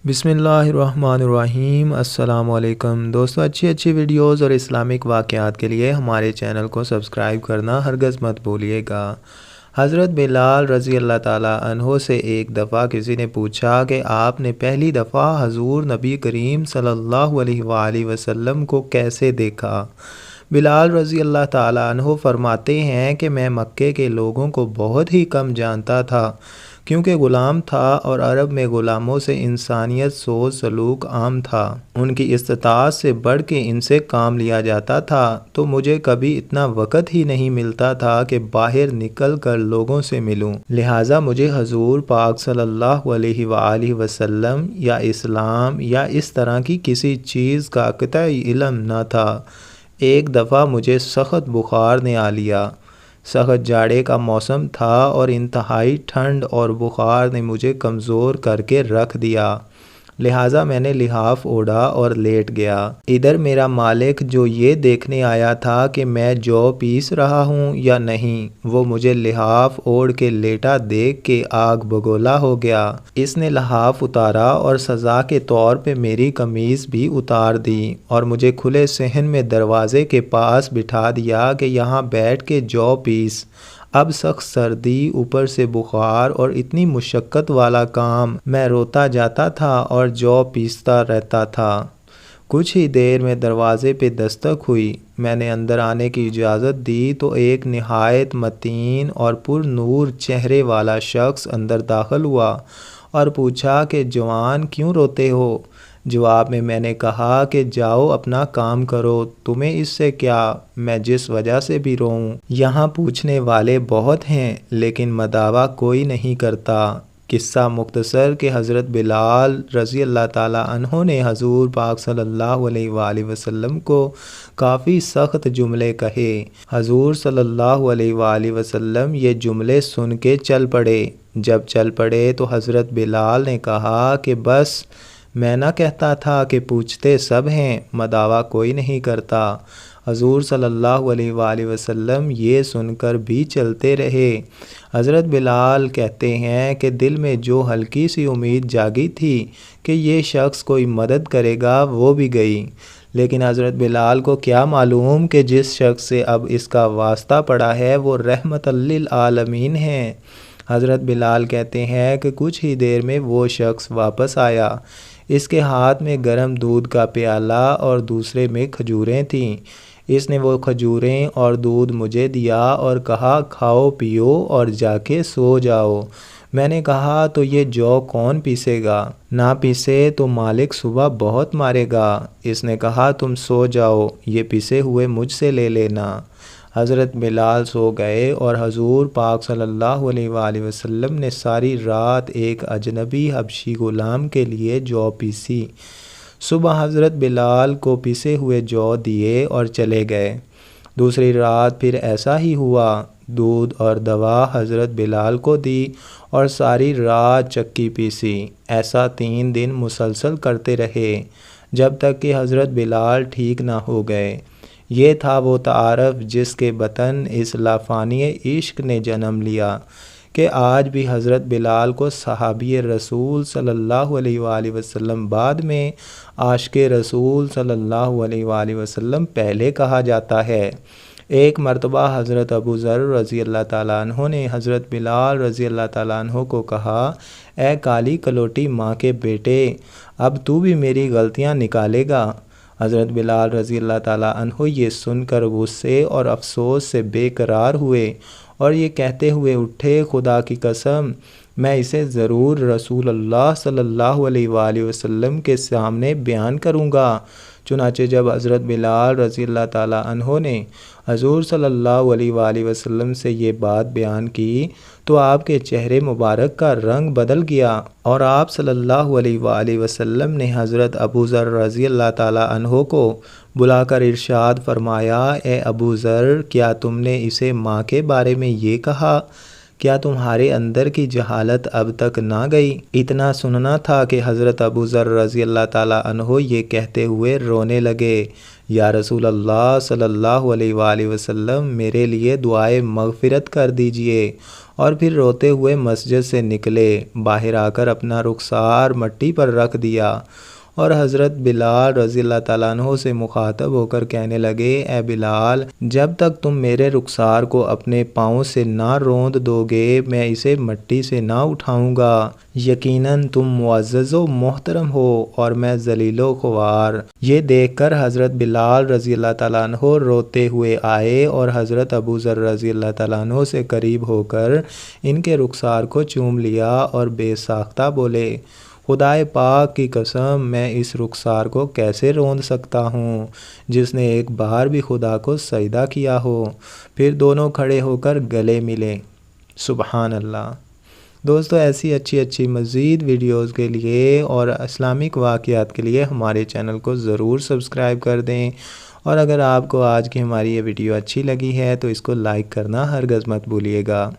بسم اللہ الرحمن الرحیم۔ السلام علیکم دوستو، اچھی ویڈیوز اور اسلامک واقعات کے لیے ہمارے چینل کو سبسکرائب کرنا ہرگز مت بھولیے گا۔ حضرت بلال رضی اللہ تعالیٰ عنہ سے ایک دفعہ کسی نے پوچھا کہ آپ نے پہلی دفعہ حضور نبی کریم صلی اللہ علیہ وآلہ وسلم کو کیسے دیکھا؟ بلال رضی اللہ تعالیٰ عنہ فرماتے ہیں کہ میں مکے کے لوگوں کو بہت ہی کم جانتا تھا، کیونکہ غلام تھا اور عرب میں غلاموں سے انسانیت سوچ سلوک عام تھا۔ ان کی استطاعت سے بڑھ کے ان سے کام لیا جاتا تھا، تو مجھے کبھی اتنا وقت ہی نہیں ملتا تھا کہ باہر نکل کر لوگوں سے ملوں، لہٰذا مجھے حضور پاک صلی اللہ علیہ وآلہ وسلم یا اسلام یا اس طرح کی کسی چیز کا قطعی علم نہ تھا۔ ایک دفعہ مجھے سخت بخار نے آ لیا۔ سخت جاڑے کا موسم تھا اور انتہائی ٹھنڈ اور بخار نے مجھے کمزور کر کے رکھ دیا، لہٰذا میں نے لحاف اوڑھا اور لیٹ گیا۔ ادھر میرا مالک جو یہ دیکھنے آیا تھا کہ میں جو پیس رہا ہوں یا نہیں، وہ مجھے لحاف اوڑھ کے لیٹا دیکھ کے آگ بگولا ہو گیا۔ اس نے لحاف اتارا اور سزا کے طور پہ میری قمیض بھی اتار دی اور مجھے کھلے صحن میں دروازے کے پاس بٹھا دیا کہ یہاں بیٹھ کے جو پیس۔ اب سخت سردی، اوپر سے بخار اور اتنی مشقت والا کام، میں روتا جاتا تھا اور جو پیستا رہتا تھا۔ کچھ ہی دیر میں دروازے پہ دستک ہوئی۔ میں نے اندر آنے کی اجازت دی تو ایک نہایت متین اور پر نور چہرے والا شخص اندر داخل ہوا اور پوچھا کہ جوان کیوں روتے ہو؟ جواب میں نے کہا کہ جاؤ اپنا کام کرو، تمہیں اس سے کیا، میں جس وجہ سے بھی روؤں۔ یہاں پوچھنے والے بہت ہیں لیکن مداوع کوئی نہیں کرتا۔ قصہ مختصر کہ حضرت بلال رضی اللہ تعالیٰ عنہ نے حضور پاک صلی اللہ علیہ وآلہ وسلم کو کافی سخت جملے کہے۔ حضور صلی اللہ علیہ وآلہ وسلم یہ جملے سن کے چل پڑے۔ جب چل پڑے تو حضرت بلال نے کہا کہ بس، میں نہ کہتا تھا کہ پوچھتے سب ہیں، مداوع کوئی نہیں کرتا۔ حضور صلی اللہ علیہ وآلہ وسلم یہ سن کر بھی چلتے رہے۔ حضرت بلال کہتے ہیں کہ دل میں جو ہلکی سی امید جاگی تھی کہ یہ شخص کوئی مدد کرے گا، وہ بھی گئی، لیکن حضرت بلال کو کیا معلوم کہ جس شخص سے اب اس کا واسطہ پڑا ہے وہ رحمت للعالمین ہے۔ حضرت بلال کہتے ہیں کہ کچھ ہی دیر میں وہ شخص واپس آیا۔ اس کے ہاتھ میں گرم دودھ کا پیالہ اور دوسرے میں کھجوریں تھیں۔ اس نے وہ کھجوریں اور دودھ مجھے دیا اور کہا کھاؤ پیو اور جا کے سو جاؤ۔ میں نے کہا تو یہ جو کون پیسے گا؟ نہ پیسے تو مالک صبح بہت مارے گا۔ اس نے کہا تم سو جاؤ، یہ پیسے ہوئے مجھ سے لے لینا۔ حضرت بلال سو گئے اور حضور پاک صلی اللہ علیہ وآلہ وسلم نے ساری رات ایک اجنبی حبشی غلام کے لیے جو پیسی۔ صبح حضرت بلال کو پیسے ہوئے جو دیے اور چلے گئے۔ دوسری رات پھر ایسا ہی ہوا، دودھ اور دوا حضرت بلال کو دی اور ساری رات چکی پیسی۔ ایسا 3 دن مسلسل کرتے رہے، جب تک کہ حضرت بلال ٹھیک نہ ہو گئے۔ یہ تھا وہ تعارف جس کے بطن اس لافانی عشق نے جنم لیا کہ آج بھی حضرت بلال کو صحابی رسول صلی اللہ علیہ وآلہ وسلم بعد میں عاشق رسول صلی اللہ علیہ وآلہ وسلم پہلے کہا جاتا ہے۔ ایک مرتبہ حضرت ابو ذر رضی اللہ تعالیٰ عنہ نے حضرت بلال رضی اللہ تعالیٰ عنہ کو کہا، اے کالی کلوٹی ماں کے بیٹے، اب تو بھی میری غلطیاں نکالے گا؟ حضرت بلال رضی اللہ تعالیٰ عنہ یہ سن کر غصے اور افسوس سے بے قرار ہوئے اور یہ کہتے ہوئے اٹھے، خدا کی قسم، میں اسے ضرور رسول اللہ صلی اللہ علیہ وآلہ وسلم کے سامنے بیان کروں گا۔ چنانچہ جب حضرت بلال رضی اللہ تعالیٰ عنہ نے حضور صلی اللہ علیہ وآلہ وسلم سے یہ بات بیان کی تو آپ کے چہرے مبارک کا رنگ بدل گیا اور آپ صلی اللہ علیہ وآلہ وسلم نے حضرت ابو ذر رضی اللہ تعالیٰ عنہ کو بلا کر ارشاد فرمایا، اے ابو ذر، کیا تم نے اسے ماں کے بارے میں یہ کہا کیا تمہارے اندر کی جہالت اب تک نہ گئی؟ اتنا سننا تھا کہ حضرت ابو ذر رضی اللہ تعالیٰ عنہ یہ کہتے ہوئے رونے لگے، یا رسول اللہ صلی اللہ علیہ وآلہ وسلم، میرے لیے دعائے مغفرت کر دیجئے۔ اور پھر روتے ہوئے مسجد سے نکلے، باہر آ کر اپنا رخسار مٹی پر رکھ دیا اور حضرت بلال رضی اللہ تعالیٰ عنہ سے مخاطب ہو کر کہنے لگے، اے بلال، جب تک تم میرے رخسار کو اپنے پاؤں سے نہ روند دو گے میں اسے مٹی سے نہ اٹھاؤں گا۔ یقیناً تم معزز و محترم ہو اور میں ذلیل و خوار۔ یہ دیکھ کر حضرت بلال رضی اللہ تعالیٰ عنہ روتے ہوئے آئے اور حضرت ابو ذر رضی اللہ تعالیٰ عنہ سے قریب ہو کر ان کے رخسار کو چوم لیا اور بے ساختہ بولے، خدائے پاک کی قسم، میں اس رخسار کو کیسے روند سکتا ہوں جس نے ایک بار بھی خدا کو سجدہ کیا ہو۔ پھر دونوں کھڑے ہو کر گلے ملے۔ سبحان اللہ۔ دوستو، ایسی اچھی مزید ویڈیوز کے لیے اور اسلامک واقعات کے لیے ہمارے چینل کو ضرور سبسکرائب کر دیں، اور اگر آپ کو آج کی ہماری یہ ویڈیو اچھی لگی ہے تو اس کو لائک کرنا ہرگز مت بھولیے گا۔